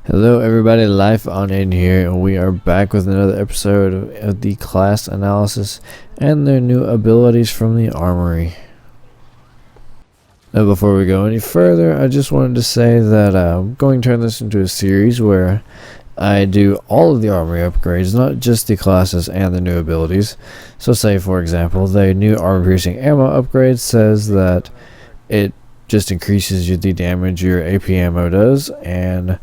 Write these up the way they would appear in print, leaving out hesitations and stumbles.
Hello everybody, Life on End here, and we are back with another episode of the class analysis and their new abilities from the Armory. Now before we go any further, I just wanted to say that I'm going to turn this into a series where I do all of the Armory upgrades, not just the classes and the new abilities. So say for example, the new armor piercing ammo upgrade says that it just increases the damage your AP ammo does, and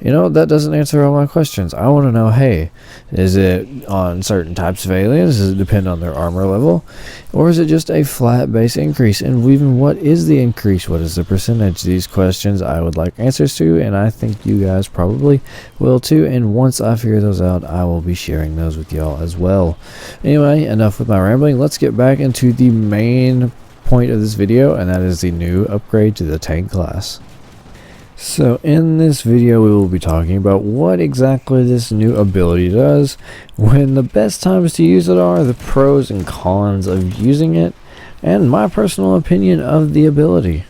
you know, that doesn't answer all my questions. I want to know, hey, is it on certain types of aliens? Does it depend on their armor level? Or is it just a flat base increase? And even what is the increase? What is the percentage? These questions I would like answers to, and I think you guys probably will too. And once I figure those out, I will be sharing those with y'all as well. Anyway, enough with my rambling. Let's get back into the main point of this video, and that is the new upgrade to the tank class. So in this video we will be talking about what exactly this new ability does, when the best times to use it are, the pros and cons of using it, and my personal opinion of the ability.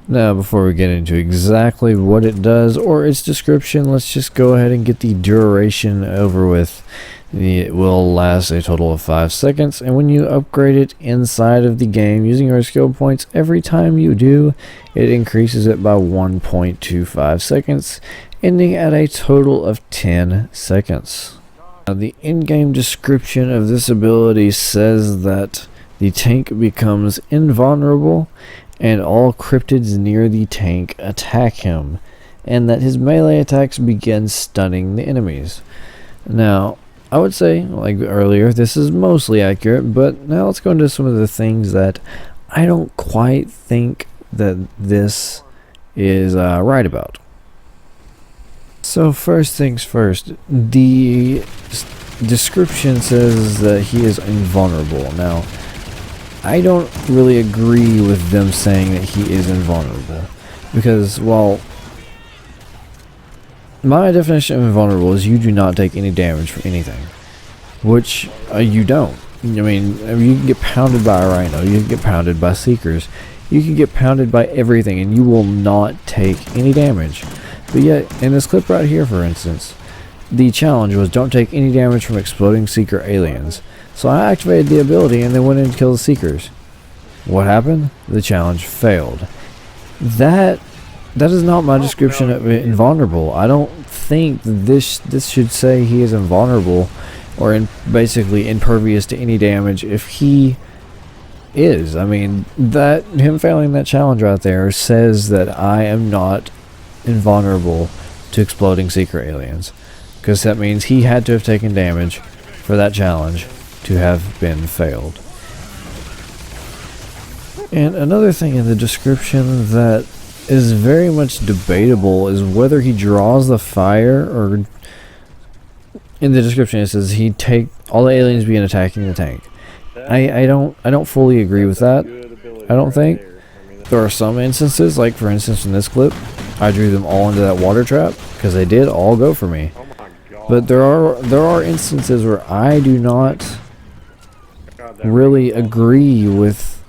Now before we get into exactly what it does or its description, let's just go ahead and get the duration over with. It will last a total of 5 seconds, and when you upgrade it inside of the game using your skill points, every time you do, it increases it by 1.25 seconds, ending at a total of 10 seconds. Now, the in-game description of this ability says that the tank becomes invulnerable and all cryptids near the tank attack him, and that his melee attacks begin stunning the enemies. Now, I would say, like earlier, this is mostly accurate, but now let's go into some of the things that I don't quite think that this is right about. So first things first, the description says that he is invulnerable. Now, I don't really agree with them saying that he is invulnerable, because while my definition of invulnerable is you do not take any damage from anything, which you don't. I mean, you can get pounded by a rhino, you can get pounded by seekers, you can get pounded by everything, and you will not take any damage. But yet, in this clip right here, for instance, the challenge was don't take any damage from exploding seeker aliens. So I activated the ability and then went in to kill the seekers. What happened? The challenge failed. That is not my description of invulnerable. I don't think this should say he is invulnerable or basically impervious to any damage if he is. I mean, that him failing that challenge right there says that I am not invulnerable to exploding seeker aliens, because that means he had to have taken damage for that challenge to have been failed. And another thing in the description that is very much debatable is whether he draws the fire, or in the description it says he take all the aliens begin attacking the tank. I don't fully agree with that. I don't think. There are some instances, like for instance in this clip, I drew them all into that water trap because they did all go for me. But there are instances where I do not really agree with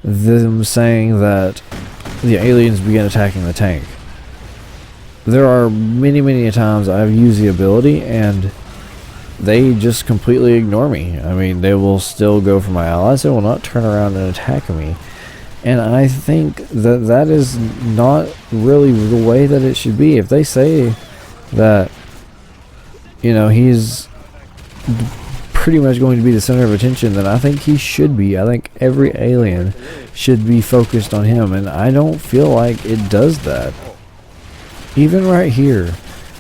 them saying that the aliens begin attacking the tank. There are many times I've used the ability and they just completely ignore me. I mean, they will still go for my allies, they will not turn around and attack me. And I think that is not really the way that it should be. If they say that, you know, he's pretty much going to be the center of attention, then I think he should be. I think every alien should be focused on him, and I don't feel like it does that. Even right here,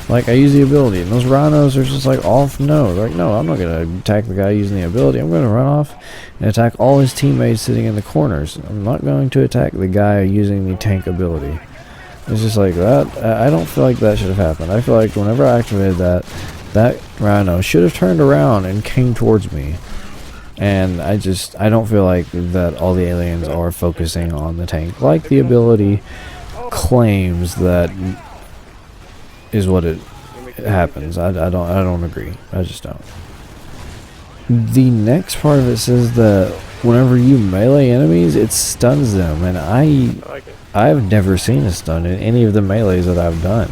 like I use the ability and those rhinos are just like off. No, like no, I'm not gonna attack the guy using the ability. I'm gonna run off and attack all his teammates sitting in the corners. I'm not going to attack the guy using the tank ability. It's just like that. I don't feel like that should have happened. I feel like whenever I activated that rhino should have turned around and came towards me. And I don't feel like that all the aliens are focusing on the tank like the ability claims that is what it happens. I don't agree. I just don't. The next part of it says that whenever you melee enemies, it stuns them, and I I've never seen a stun in any of the melees that I've done.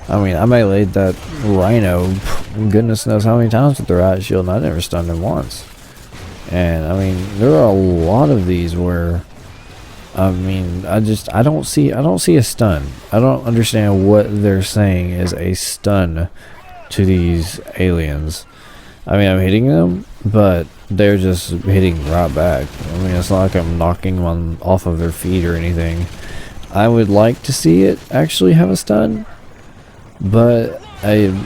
I mean, I meleeed that Rhino, goodness knows how many times with the riot shield, and I never stunned him once. And I mean, there are a lot of these where, I mean, I don't see a stun. I don't understand what they're saying is a stun to these aliens. I mean, I'm hitting them, but they're just hitting right back. I mean, it's not like I'm knocking them off of their feet or anything. I would like to see it actually have a stun, but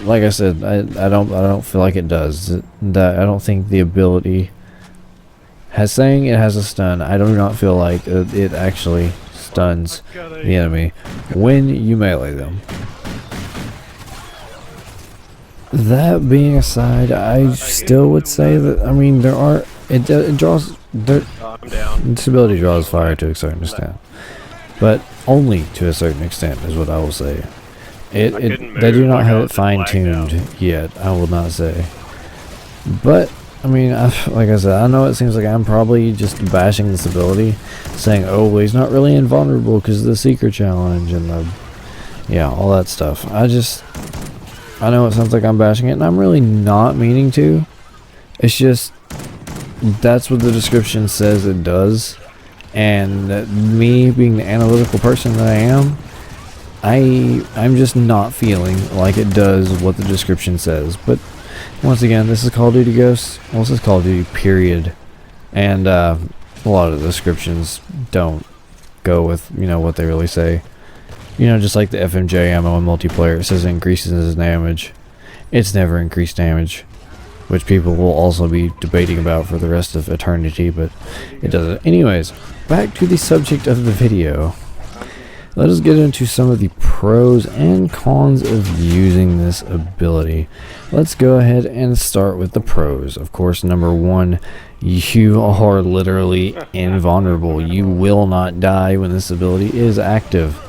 like I said, I don't feel like it does. I don't think the ability saying it has a stun. I do not feel like it actually stuns the enemy when you melee them. That being aside, I still would say that, I mean, it draws, this ability draws fire to a certain extent, but only to a certain extent is what I will say. They do not have it fine-tuned yet, I will not say. But I mean, like I said, I know it seems like I'm probably just bashing this ability, saying, oh, well, he's not really invulnerable because of the secret challenge and all that stuff. I know it sounds like I'm bashing it, and I'm really not meaning to. It's just, that's what the description says it does. And me being the analytical person that I am, I'm just not feeling like it does what the description says. But once again, this is Call of Duty Ghosts. Well, this is Call of Duty period. And a lot of the descriptions don't go with, what they really say. Just like the FMJ ammo in multiplayer, it says it increases his damage. It's never increased damage, which people will also be debating about for the rest of eternity, but it doesn't. Anyways, back to the subject of the video. Let us get into some of the pros and cons of using this ability. Let's go ahead and start with the pros. Of course, number one, you are literally invulnerable. You will not die when this ability is active.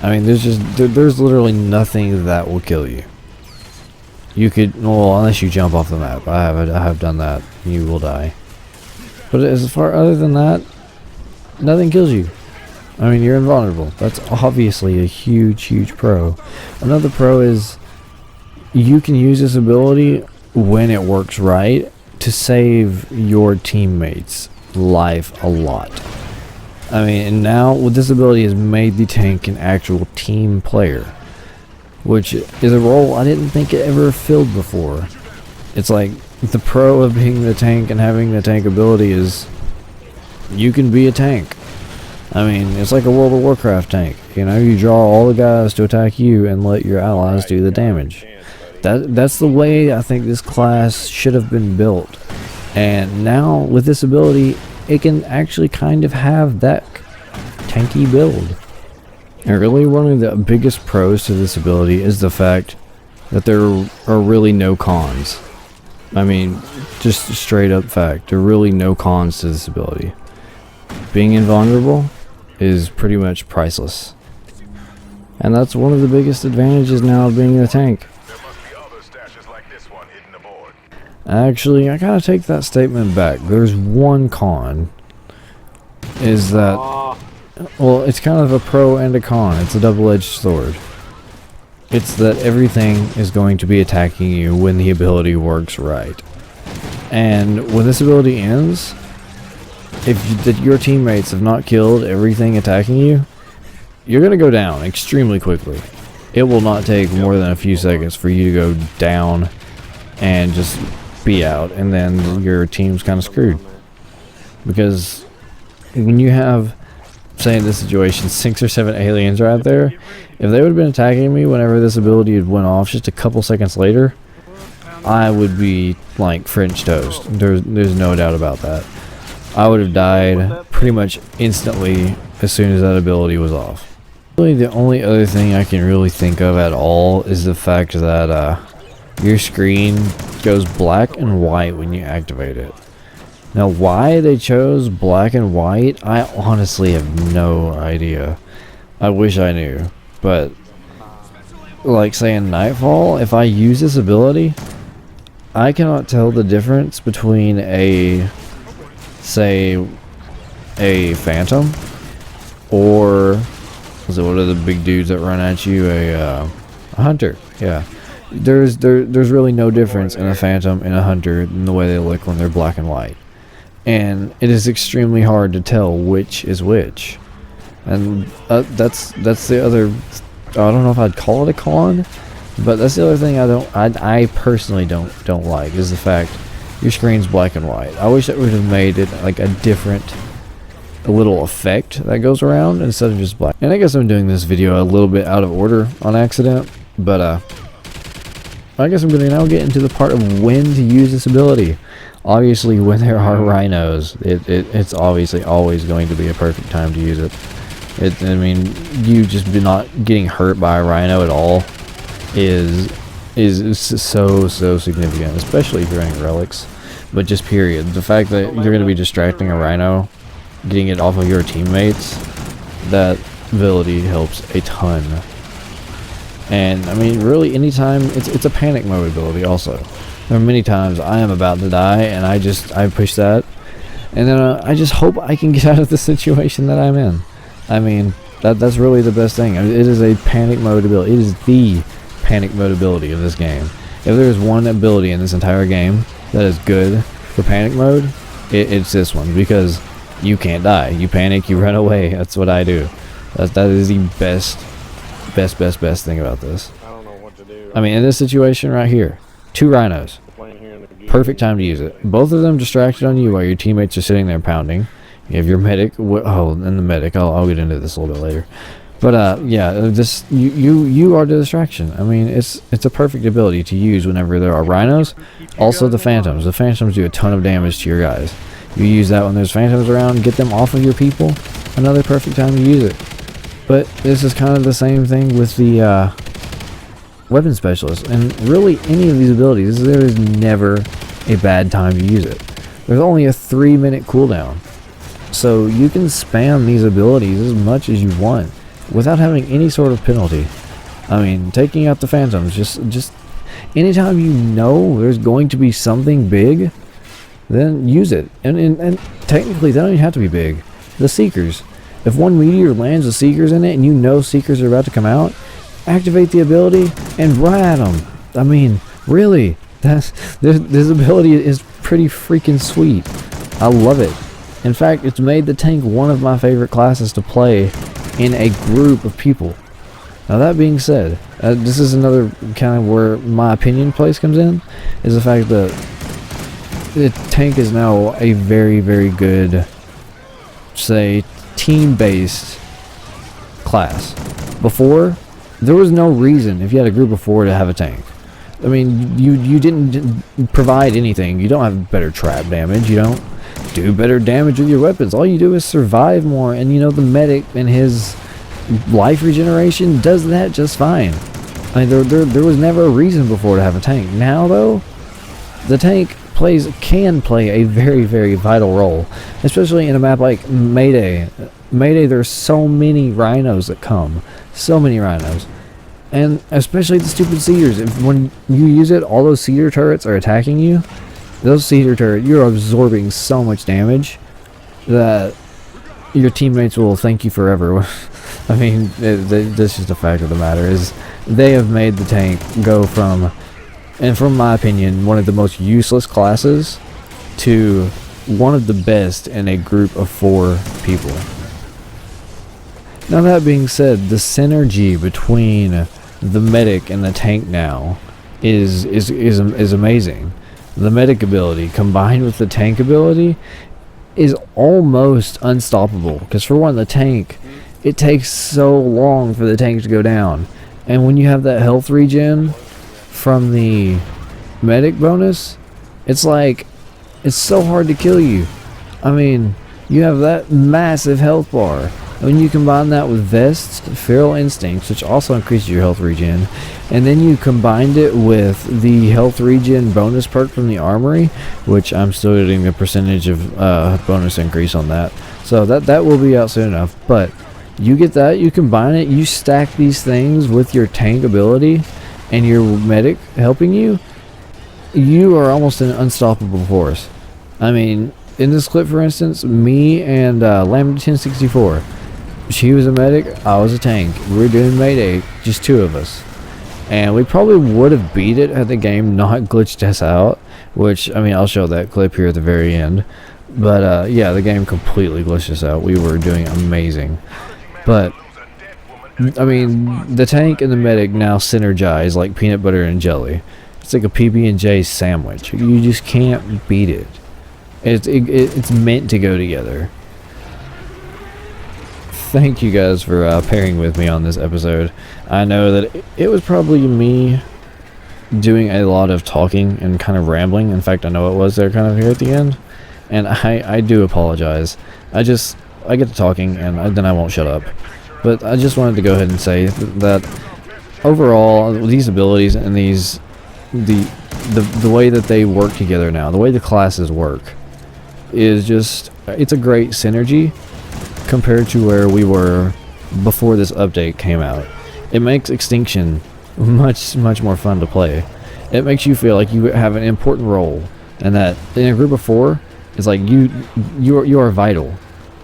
I mean, there's literally nothing that will kill you. You could, well, unless you jump off the map. I have done that. You will die. But other than that, nothing kills you. I mean, you're invulnerable. That's obviously a huge pro. Another pro is you can use this ability when it works right to save your teammates' life a lot. I mean, and now with this ability has made the tank an actual team player, which is a role I didn't think it ever filled before. It's like the pro of being the tank and having the tank ability is you can be a tank. I mean, it's like a World of Warcraft tank. You draw all the guys to attack you and let your allies do the damage. That's the way I think this class should have been built. And now with this ability, it can actually kind of have that tanky build. And really one of the biggest pros to this ability is the fact that there are really no cons. I mean, just a straight up fact. There are really no cons to this ability. Being invulnerable is pretty much priceless. And that's one of the biggest advantages now of being a tank. Actually, I gotta take that statement back. There's one con. Is that, well, it's kind of a pro and a con. It's a double-edged sword. It's that everything is going to be attacking you when the ability works right. And when this ability ends, if your teammates have not killed everything attacking you, you're gonna go down extremely quickly. It will not take more than a few seconds for you to go down and just be out, and then your team's kind of screwed. Because when you have, say in this situation, 6 or 7 aliens right there, if they would have been attacking me whenever this ability had went off just a couple seconds later, I would be like French toast. There's no doubt about that. I would have died pretty much instantly as soon as that ability was off. Really, the only other thing I can really think of at all is the fact that your screen goes black and white when you activate it. Now, why they chose black and white, I honestly have no idea. I wish I knew. But, like saying Nightfall, if I use this ability, I cannot tell the difference between say, a Phantom or So what are the big dudes that run at you? A hunter. Yeah. There's really no difference in a phantom and a hunter in the way they look when they're black and white. And it is extremely hard to tell which is which. And that's the other, I don't know if I'd call it a con, but that's the other thing I personally don't like, is the fact your screen's black and white. I wish that would have made it like a little effect that goes around instead of just black. And I guess I'm doing this video a little bit out of order on accident, but I guess I'm going to now get into the part of when to use this ability. Obviously, when there are rhinos, it's obviously always going to be a perfect time to use it. I mean, you just not getting hurt by a rhino at all is so significant, especially if you're running relics. But just period, the fact that you're going to be distracting a rhino, getting it off of your teammates, that ability helps a ton. And I mean, really, anytime it's a panic mode ability. Also, there are many times I am about to die, and I push that, and then I just hope I can get out of the situation that I'm in. I mean, that's really the best thing. It is a panic mode ability. It is the panic mode ability of this game. If there's one ability in this entire game that is good for panic mode, it's this one, because you can't die. You panic, you run away. That's what I do. That is the best thing about this. I don't know what to do. I mean, in this situation right here, 2 rhinos. Perfect time to use it. Both of them distracted on you while your teammates are sitting there pounding. You have your medic. And the medic. I'll get into this a little bit later. But yeah, this you are the distraction. I mean, it's a perfect ability to use whenever there are rhinos. Also, the phantoms. The phantoms do a ton of damage to your guys. You use that when there's phantoms around. Get them off of your people. Another perfect time to use it. But this is kind of the same thing with the weapon specialist, and really any of these abilities. There is never a bad time to use it. There's only a 3-minute cooldown, so you can spam these abilities as much as you want without having any sort of penalty. I mean, taking out the phantoms, just anytime you know there's going to be something big, then use it. And technically, they don't even have to be big. The Seekers. If one meteor lands with Seekers in it and you know Seekers are about to come out, activate the ability and run at them. I mean, really, this ability is pretty freaking sweet. I love it. In fact, it's made the tank one of my favorite classes to play in a group of people. Now, that being said, this is another kind of where my opinion place comes in, is the fact that the tank is now a very, very good, say, team-based class. Before, there was no reason, if you had a group of 4, to have a tank. I mean, you didn't provide anything. You don't have better trap damage. You don't do better damage with your weapons. All you do is survive more, and you know, the medic and his life regeneration does that just fine. I mean, there was never a reason before to have a tank. Now, though, the tank can play a very, very vital role, especially in a map like Mayday. There's so many rhinos that come, so many rhinos, and especially the stupid cedars. When you use it, all those cedar turrets are attacking you. Those cedar turrets, you're absorbing so much damage that your teammates will thank you forever. I mean, this is the fact of the matter, is they have made the tank go from, and from my opinion, one of the most useless classes to one of the best in a group of 4 people. Now, that being said, the synergy between the medic and the tank now is amazing. The medic ability combined with the tank ability is almost unstoppable, because for one, the tank, it takes so long for the tank to go down, and when you have that health regen from the medic bonus, it's like, it's so hard to kill you. I mean, you have that massive health bar. When you combine that with Vests, Feral Instincts, which also increases your health regen, and then you combined it with the health regen bonus perk from the Armory, which I'm still getting the percentage of bonus increase on that. So that will be out soon enough. But you get that, you combine it, you stack these things with your tank ability and your medic helping you, you are almost an unstoppable force. I mean, in this clip, for instance, me and Lambda 1064, she was a medic, I was a tank. We were doing Mayday, just 2 of us. And we probably would have beat it had the game not glitched us out, which, I mean, I'll show that clip here at the very end. But, yeah, the game completely glitched us out. We were doing amazing. But, I mean, the tank and the medic now synergize like peanut butter and jelly. It's like a PB&J sandwich. You just can't beat it. It's meant to go together. Thank you guys for pairing with me on this episode. I know that it was probably me doing a lot of talking and kind of rambling. In fact, I know it was there kind of here at the end. And I do apologize. I get to talking and then I won't shut up. But I just wanted to go ahead and say that overall, these abilities and the way that they work together now, the way the classes work, is just, it's a great synergy compared to where we were before this update came out. It makes Extinction much more fun to play. It makes you feel like you have an important role, and that in a group of 4, it's like you are vital,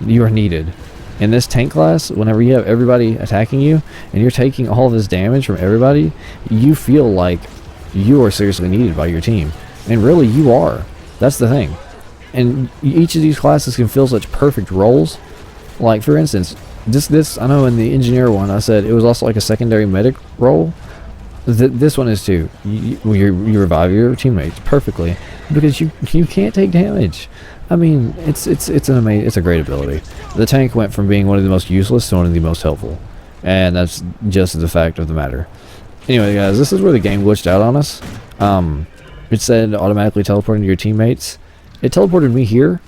you are needed. In this tank class, whenever you have everybody attacking you and you're taking all this damage from everybody, you feel like you are seriously needed by your team, and really you are. That's the thing. And each of these classes can fill such perfect roles. Like, for instance, this I know in the engineer one I said it was also like a secondary medic role. This one is too. You revive your teammates perfectly because you can't take damage. I mean, it's a great ability. The tank went from being one of the most useless to one of the most helpful, and that's just the fact of the matter. Anyway, guys, this is where the game glitched out on us. It said automatically teleporting to your teammates. It teleported me here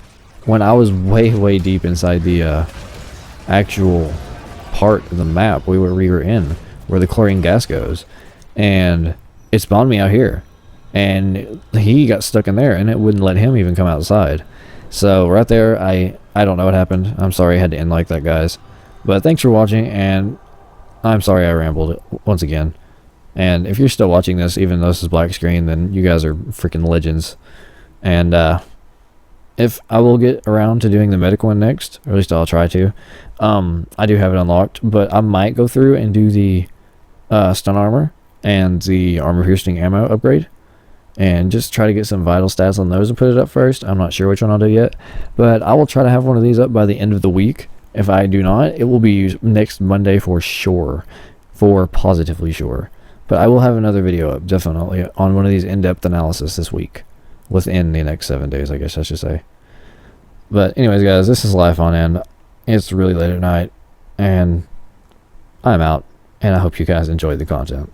when I was way deep inside the actual part of the map we were in, where the chlorine gas goes, and it spawned me out here, and he got stuck in there, and it wouldn't let him even come outside. So right there, I don't know what happened. I'm sorry I had to end like that, guys. But thanks for watching, and I'm sorry I rambled once again. And if you're still watching this, even though this is black screen, then you guys are freaking legends. And if I will get around to doing the medic one next, or at least I'll try to. I do have it unlocked, but I might go through and do the stun armor and the armor piercing ammo upgrade, and just try to get some vital stats on those and put it up first. I'm not sure which one I'll do yet, but I will try to have one of these up by the end of the week. If I do not, it will be next Monday for sure, for positively sure. But I will have another video up, definitely, on one of these in-depth analysis this week. Within the next 7 days, I guess I should say. But anyways, guys, this is Life on End. It's really late at night, and I'm out, and I hope you guys enjoyed the content.